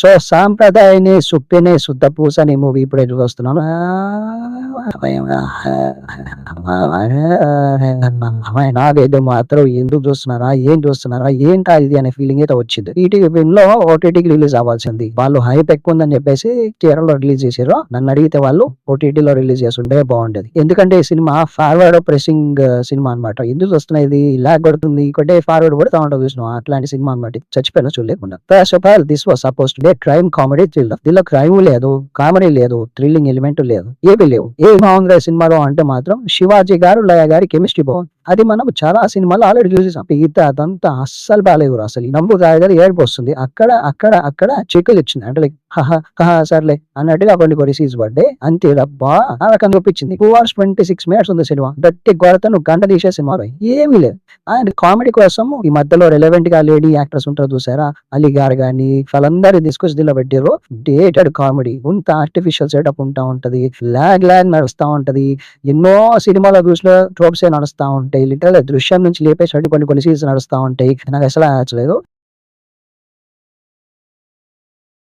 So సాంప్రదాయని సుప్పిని శుద్ధ పూసని movie ఇప్పుడే చూస్తున్నాను. నాకైతే మాత్రం ఎందుకు చూస్తున్నారా, ఏం చూస్తున్నారా, ఏంటా ఇది అనే ఫీలింగ్ అయితే వచ్చింది. ఈటీవీలో ఓటీటీకి రిలీజ్ అవ్వాల్సింది, వాళ్ళు హైప్ ఎక్కువ ఉందని చెప్పేసి థియేటర్ లో రిలీజ్ చేశారు. నన్ను అడిగితే వాళ్ళు ఓటీటీలో రిలీజ్ చేస్తుంటే బాగుండేది. ఎందుకంటే ఈ సినిమా ఫార్వర్డ్ ప్రెసింగ్ సినిమా అనమాట. ఎందుకు వస్తున్నాయి, ఇది ఇలా కొడుతుంది, ఒకటే ఫార్వర్డ్ పడుతూ ఉంటుంది చూసినా, అట్లాంటి సినిమా అనమాట. చచ్చిపోయినా చూడలేకుండా. First of all this was suppose to be crime comedy thriller. దీనిలో క్రైమ్ లేదు, కామెడీ లేదు, థ్రిల్లింగ్ ఎలిమెంట్ లేదు, ఏవి లేవు. ఏ బాగుంది సినిమాలో అంటే మాత్రం శివాజీ గారు లయ గారి కెమిస్ట్రీ బాగుంది. అది మనం చాలా సినిమాలు ఆల్రెడీ చూసేసాం. ఈత అదంతా అస్సలు బాగాలేదు. అసలు నవ్వు కాదు, ఏడుపు వస్తుంది. అక్కడ అక్కడ అక్కడ చిక్కులు ఇచ్చింది. అంటే లైక్ సర్లే అన్నట్టుగా కొన్ని సీన్స్ పడ్డాయి అంతే. రబ్బా నాకు అనిపించింది. 2 hours 26 minutes ఉంది సినిమా. గట్టి గొడత నువ్వు గంట తీసే సినిమా ఏమీ లేదు. అండ్ కామెడీ కోసం ఈ మధ్యలో రెలవెంట్ గా లేడీ యాక్టర్స్ ఉంటారు చూసారా, అలీ గారు గాని వాళ్ళందరూ తీసుకొచ్చి దీనిలో పెట్టారు. డేటెడ్ కామెడీ, ఇంత ఆర్టిఫిషియల్ సెటప్ ఉంటా ఉంటది, లాగ్ నడుస్తా ఉంటది. ఎన్నో సినిమాల చూసిన ట్రోప్స్ నడుస్తా ఉంటాయి. లిటరల్ దృశ్యం నుంచి లేపేసి కొన్ని సీన్స్ నడుస్తా ఉంటాయి. నాకు అసలు నచ్చలేదు.